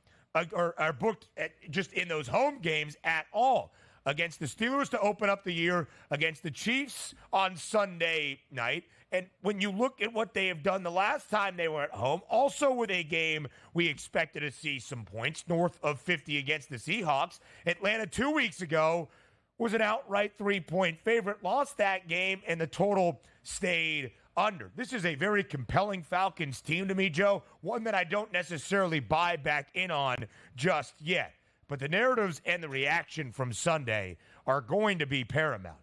or booked just in those home games at all. Against the Steelers to open up the year, against the Chiefs on Sunday night. And when you look at what they have done the last time they were at home, also with a game we expected to see some points, north of 50 against the Seahawks. Atlanta 2 weeks ago was an outright 3-point favorite, lost that game, and the total stayed under. This is a very compelling Falcons team to me, Joe, one that I don't necessarily buy back in on just yet. But the narratives and the reaction from Sunday are going to be paramount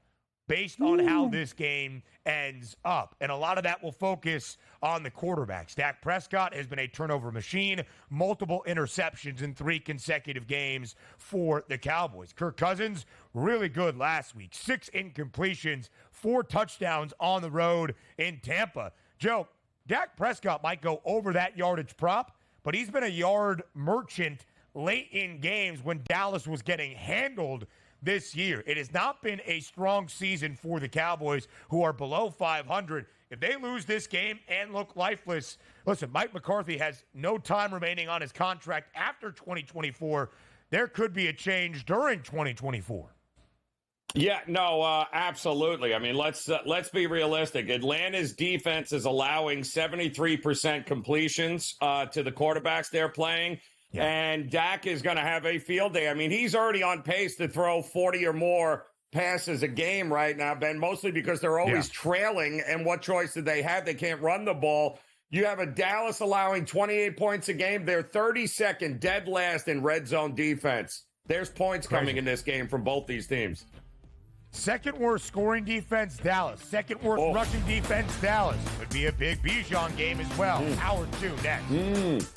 based on how this game ends up. And a lot of that will focus on the quarterbacks. Dak Prescott has been a turnover machine, multiple interceptions in 3 consecutive games for the Cowboys. Kirk Cousins, really good last week. 6 incompletions, 4 touchdowns on the road in Tampa. Joe, Dak Prescott might go over that yardage prop, but he's been a yard merchant late in games when Dallas was getting handled this year. It has not been a strong season for the Cowboys, who are below 500. If they lose this game and look lifeless, listen, Mike McCarthy has no time remaining on his contract after 2024. There could be a change during 2024. Yeah, no, absolutely. I mean, let's be realistic. Atlanta's defense is allowing 73% completions to the quarterbacks they're playing. Yeah. And Dak is going to have a field day. I mean, he's already on pace to throw 40 or more passes a game right now, Ben, mostly because they're always trailing. And what choice do they have? They can't run the ball. You have a Dallas allowing 28 points a game. They're 32nd, dead last in red zone defense. There's points coming in this game from both these teams. Second worst scoring defense, Dallas. Second worst rushing defense, Dallas. Could be a big Bijan game as well. Hour 2 next.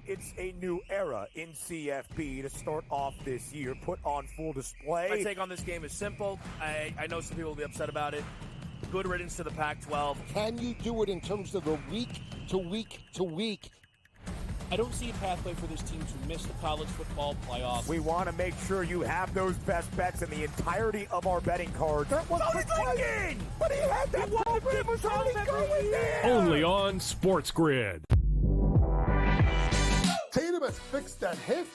It's a new era in CFB to start off this year, put on full display. My take on this game is simple. I know some people will be upset about it. Good riddance to the Pac-12. Can you do it in terms of the week to week to week? I don't see a pathway for this team to miss the college football playoffs. We want to make sure you have those best bets in the entirety of our betting cards. That was thinking, but he had that ball. It was already going there. Only on SportsGrid. Tatum has fixed that hitch.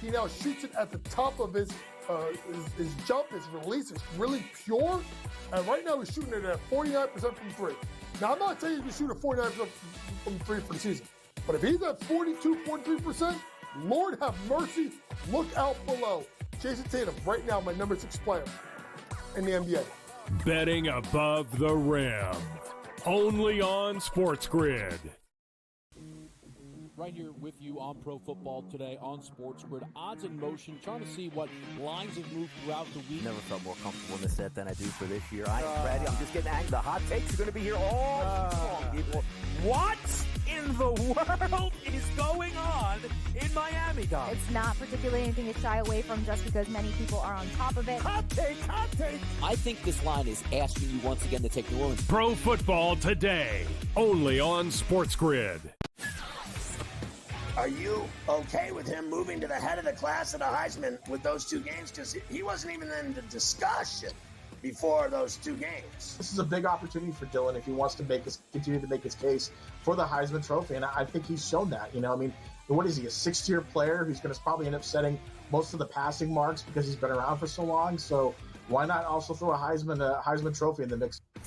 He now shoots it at the top of his jump. His release is really pure. And right now he's shooting it at 49% from 3. Now, I'm not saying he's going to shoot at 49% from 3 for the season. But if he's at 42.3%, Lord have mercy, look out below. Jason Tatum, right now, my number 6 player in the NBA. Betting above the rim. Only on SportsGrid. Right here with you on Pro Football Today on SportsGrid. Odds in motion, trying to see what lines have moved throughout the week. Never felt more comfortable in this set than I do for this year. I am ready. I'm just getting angry. The hot takes are going to be here all long, people. What in the world is going on in Miami, Dom? It's not particularly anything to shy away from just because many people are on top of it. Hot take, hot take. I think this line is asking you once again to take New Orleans. Pro Football Today. Only on SportsGrid. Are you okay with him moving to the head of the class at a Heisman with those 2 games? Because he wasn't even in the discussion before those 2 games. This is a big opportunity for Dylan if he wants to continue to make his case for the Heisman Trophy, and I think he's shown that. You know, I mean, what is he, a 6-tier player who's going to probably end up setting most of the passing marks because he's been around for so long? So why not also throw a Heisman Trophy in the mix? For